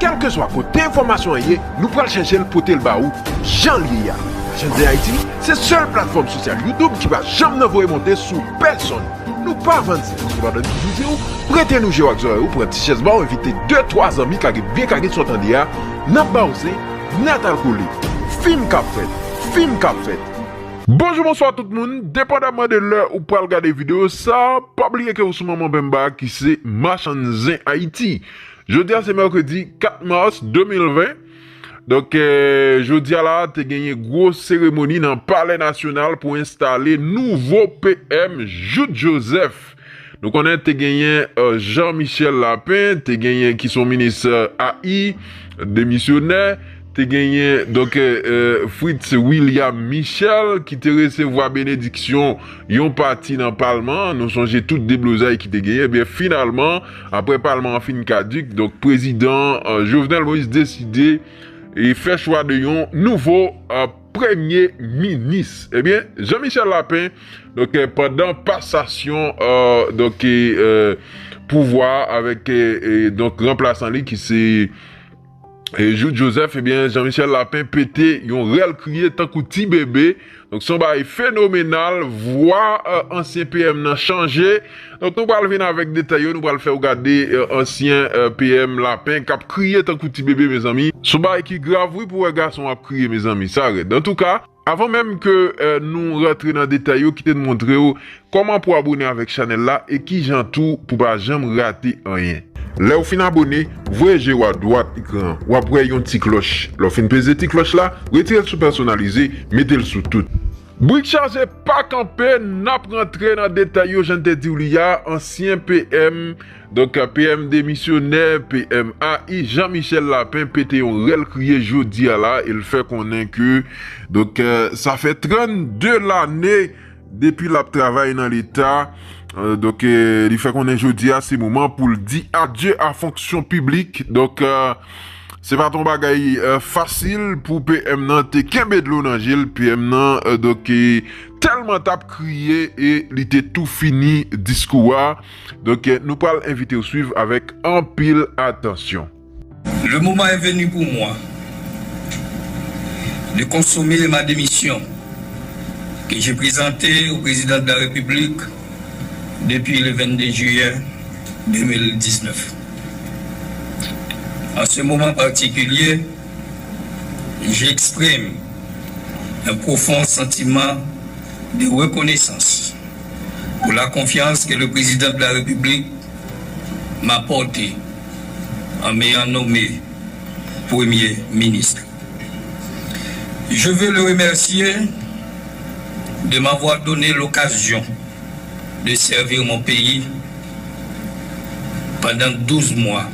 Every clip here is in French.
quel que soit côté information nous prenons chercher le potel baou Jean Liya. Chaîne de Haïti, c'est seule plateforme sociale YouTube qui va jamais vous monter sous personne. Nous pas avancer. Si vous avez une vidéo, prêtez-nous chez Waxor pour un petit chaise bar, invitez 2-3 amis qui arrivent bien qui sont en dia, n'a pas osé, n'a pas coulé. Film cap fait. Bonjour, bonsoir tout le monde. Dépendamment de l'heure où vous pouvez regarder vidéo, ça, pas oublier que vous êtes maman Bemba qui c'est Machanzin Haïti. Jeudi, c'est mercredi 4 mars 2020. Donc, jeudi là, tu as gagné une grosse cérémonie dans le Palais National pour installer nouveau PM Jude Joseph. Donc, on a gagné Jean-Michel Lapin, tu as gagné qui sont ministres AI, démissionnaire. Tu as gagné donc Fritz William Michel qui te recevoir bénédiction yon parti dans le Parlement. Nous songeons toutes des blousailles qui te gagné. Bien finalement, après Parlement en fin caduc, donc président Jovenel Moïse décidé et fait choix de yon nouveau premier ministre. Eh bien, Jean-Michel Lapin, donc pendant passation donc pouvoir avec donc remplaçant lui qui c'est Jude Joseph, eh bien, Jean-Michel Lapin pété, ils ont réel crié tant que petit bébé. Donc, son bail phénoménal, voir ancien PM n'a changé. Donc, nous allons venir avec des détails, nous allons faire regarder ancien PM Lapin qui a crié tant que petit bébé, mes amis. Son bail qui grave, oui, pour un garçon a crié, mes amis, ça arrête. En tout cas, avant même que nous rentrions dans les détails, qui te montrer comment pour abonner avec Chanel là et qui j'en tout pour pas jamais rater rien. Là, au fin abonné, voyez à droite écran, ou après une petite cloche. Lorsqu'on pèse cette cloche là, retirez le sous personnalisé, mettez-le sous tout. Brick chargé pas campé, n'a pas rentré dans le détail, j'en ai dit, il y a ancien PM, donc PM démissionnaire, PM AI, Jean-Michel Lapin, pété un réel crié jeudi à là, il fait qu'on est que, donc ça fait 32 l'année depuis le travail dans l'État. Donc, il fait qu'on est jeudi à ces moments pour le dire adieu à fonction publique. Donc, c'est pas ton bagay facile pour PM nan te kembe de l'eau dans Gilles. PM nan, donc, tellement tap crié et il était tout fini discours. Donc, nous allons inviter au suivre avec un pile attention. Le moment est venu pour moi de consommer ma démission que j'ai présentée au président de la République depuis le 22 juillet 2019. En ce moment particulier, j'exprime un profond sentiment de reconnaissance pour la confiance que le président de la République m'a portée en m'ayant nommé Premier ministre. Je veux le remercier de m'avoir donné l'occasion de servir mon pays pendant 12 mois,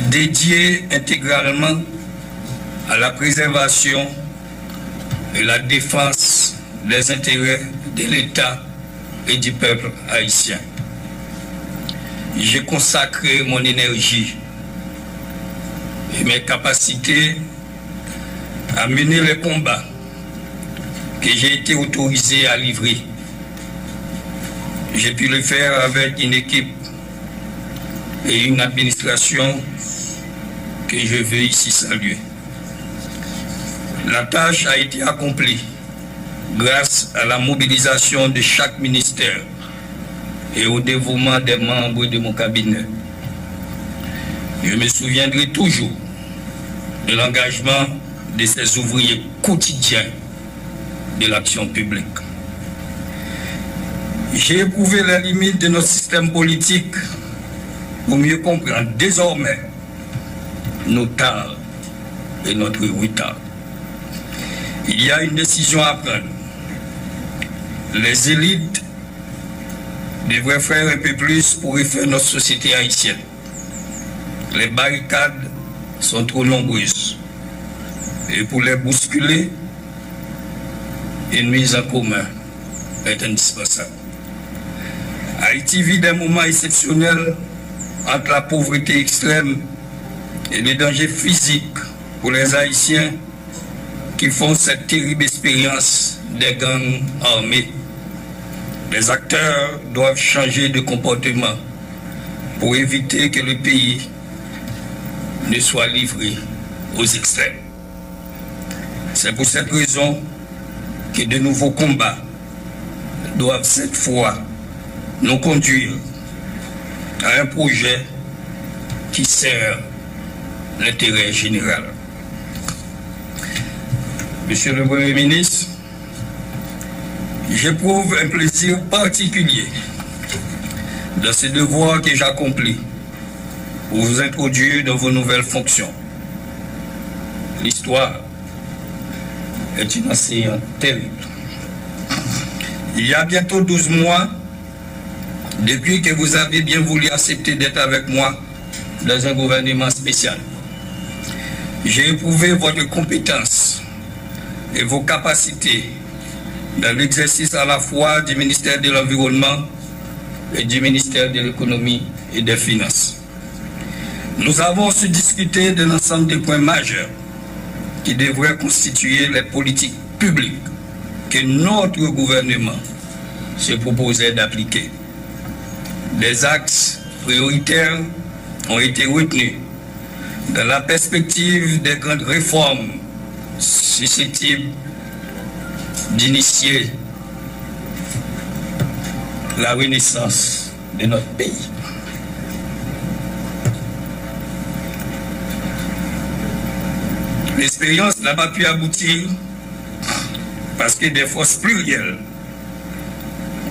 dédié intégralement à la préservation et la défense des intérêts de l'État et du peuple haïtien. J'ai consacré mon énergie et mes capacités à mener les combats que j'ai été autorisé à livrer. J'ai pu le faire avec une équipe et une administration que je veux ici saluer. La tâche a été accomplie grâce à la mobilisation de chaque ministère et au dévouement des membres de mon cabinet. Je me souviendrai toujours de l'engagement de ces ouvriers quotidiens de l'action publique. J'ai éprouvé les limites de notre système politique pour mieux comprendre désormais nos tares et notre retard. Il y a une décision à prendre. Les élites devraient faire un peu plus pour refaire notre société haïtienne. Les barricades sont trop nombreuses. Et pour les bousculer, une mise en commun est indispensable. Haïti vit des moments exceptionnels entre la pauvreté extrême et les dangers physiques pour les Haïtiens qui font cette terrible expérience des gangs armés. Les acteurs doivent changer de comportement pour éviter que le pays ne soit livré aux extrêmes. C'est pour cette raison que de nouveaux combats doivent cette fois nous conduire à un projet qui sert l'intérêt général. Monsieur le Premier ministre, j'éprouve un plaisir particulier dans ce devoir que j'accomplis pour vous introduire dans vos nouvelles fonctions. L'histoire est une océan terrible. Il y a bientôt 12 mois, depuis que vous avez bien voulu accepter d'être avec moi dans un gouvernement spécial, j'ai éprouvé votre compétence et vos capacités dans l'exercice à la fois du ministère de l'Environnement et du ministère de l'Économie et des Finances. Nous avons su discuter de l'ensemble des points majeurs qui devraient constituer les politiques publiques que notre gouvernement se proposait d'appliquer. Des axes prioritaires ont été retenus dans la perspective des grandes réformes susceptibles d'initier la renaissance de notre pays. L'expérience n'a pas pu aboutir parce que des forces plurielles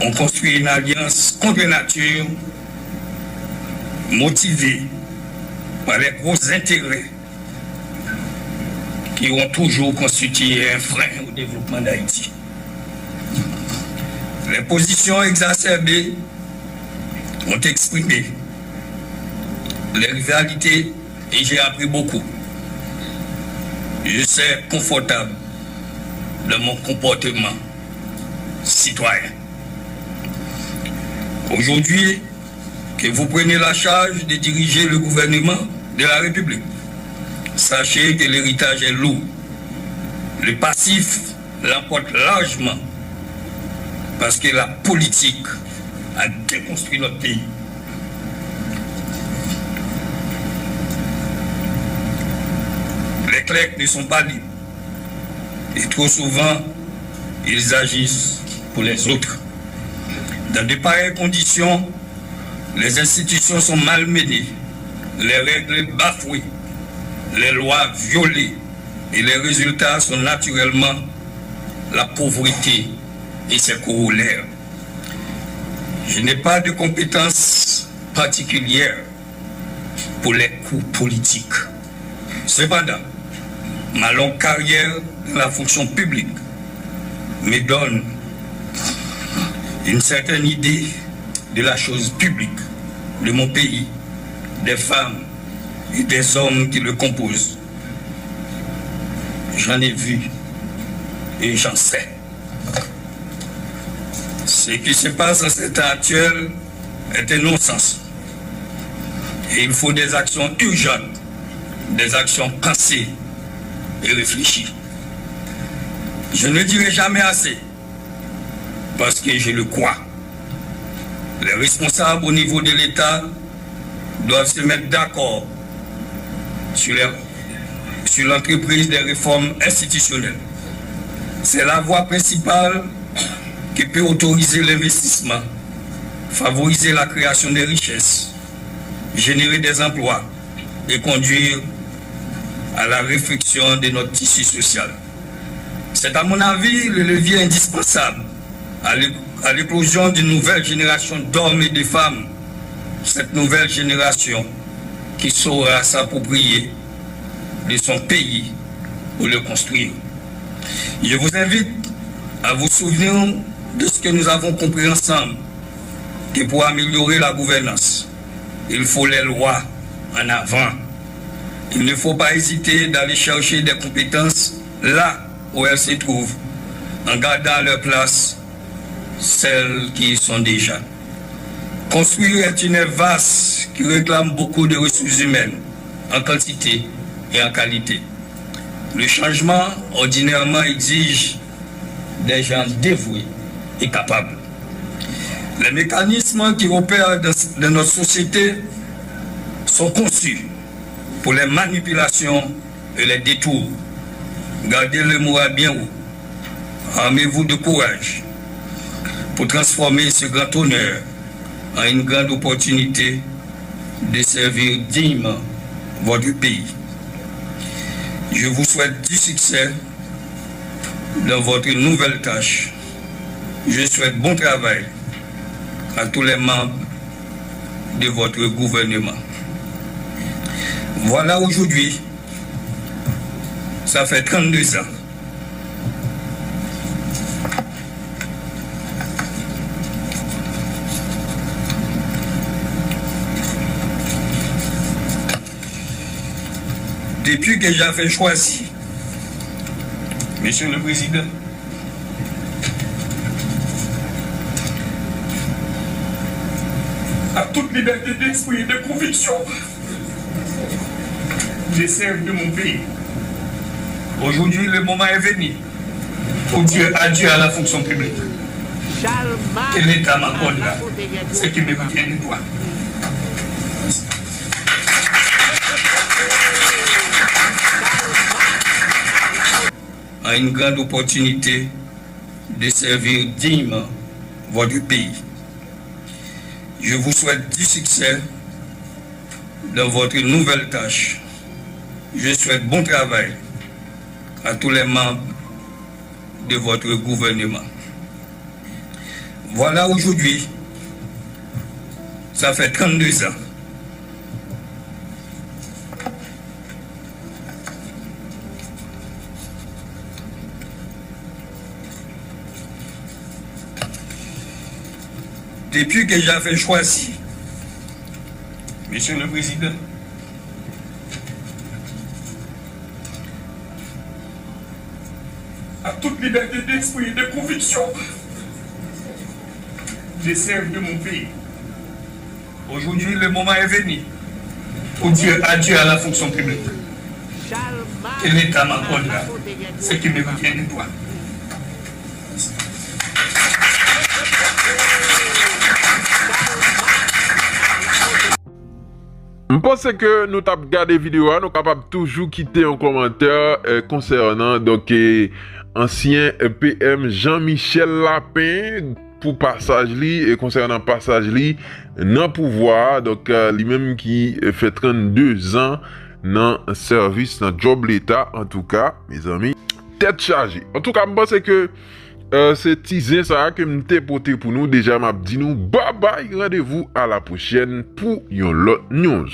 ont construit une alliance contre nature motivée par les gros intérêts qui ont toujours constitué un frein au développement d'Haïti. Les positions exacerbées ont exprimé les rivalités et j'ai appris beaucoup. Je suis confortable dans mon comportement citoyen. Aujourd'hui, que vous prenez la charge de diriger le gouvernement de la République, sachez que l'héritage est lourd. Le passif l'emporte largement parce que la politique a déconstruit notre pays. Les clercs ne sont pas libres et trop souvent ils agissent pour les autres. Dans de pareilles conditions, les institutions sont malmenées, les règles bafouées, les lois violées et les résultats sont naturellement la pauvreté et ses corollaires. Je n'ai pas de compétences particulières pour les coups politiques. Cependant, ma longue carrière dans la fonction publique me donne une certaine idée de la chose publique, de mon pays, des femmes et des hommes qui le composent. J'en ai vu et j'en sais. Ce qui se passe en cet temps actuel est un non-sens. Et il faut des actions urgentes, des actions pensées et réfléchies. Je ne dirai jamais assez, parce que je le crois. Les responsables au niveau de l'État doivent se mettre d'accord sur l'entreprise des réformes institutionnelles. C'est la voie principale qui peut autoriser l'investissement, favoriser la création des richesses, générer des emplois et conduire à la réflexion de notre tissu social. C'est à mon avis le levier indispensable à l'éclosion d'une nouvelle génération d'hommes et de femmes, cette nouvelle génération qui saura s'approprier de son pays pour le construire. Je vous invite à vous souvenir de ce que nous avons compris ensemble, que pour améliorer la gouvernance, il faut les lois en avant. Il ne faut pas hésiter d'aller chercher des compétences là où elles se trouvent, en gardant leur place celles qui y sont déjà. Construire est une œuvre vaste qui réclame beaucoup de ressources humaines, en quantité et en qualité. Le changement, ordinairement, exige des gens dévoués et capables. Les mécanismes qui opèrent dans notre société sont conçus pour les manipulations et les détours. Gardez le moral bien haut. Armez-vous de courage pour transformer ce grand honneur en une grande opportunité de servir dignement votre pays. Je vous souhaite du succès dans votre nouvelle tâche. Je souhaite bon travail à tous les membres de votre gouvernement. Voilà aujourd'hui, ça fait 32 ans. Depuis que j'avais choisi, Monsieur le Président, à toute liberté d'esprit et de conviction, je sers de mon pays. Aujourd'hui, le moment est venu pour dire adieu à la fonction publique. Et l'État m'accorde là ce qui me vient de droit. À une grande opportunité de servir dignement votre pays. Je vous souhaite du succès dans votre nouvelle tâche. Je souhaite bon travail à tous les membres de votre gouvernement. Voilà aujourd'hui, ça fait 32 ans. Depuis que j'avais choisi, Monsieur le Président, à toute liberté d'esprit et de conviction, je sers de mon pays. Aujourd'hui, le moment est venu pour dire adieu à la fonction publique. Et l'État m'accorde là ce qui me vient de droit. Je pense que nous avons regardé la vidéo, nous sommes capables toujours quitter un commentaire concernant donc ancien PM Jean-Michel Lapin pour passage li et concernant passage li dans pouvoir donc lui-même qui fait 32 ans dans service dans job l'État en tout cas mes amis tête chargée. En tout cas je pense que c'est teaser ça que m'te porté pour nous déjà m'a dit nous bye bye rendez-vous à la prochaine pour une autre news.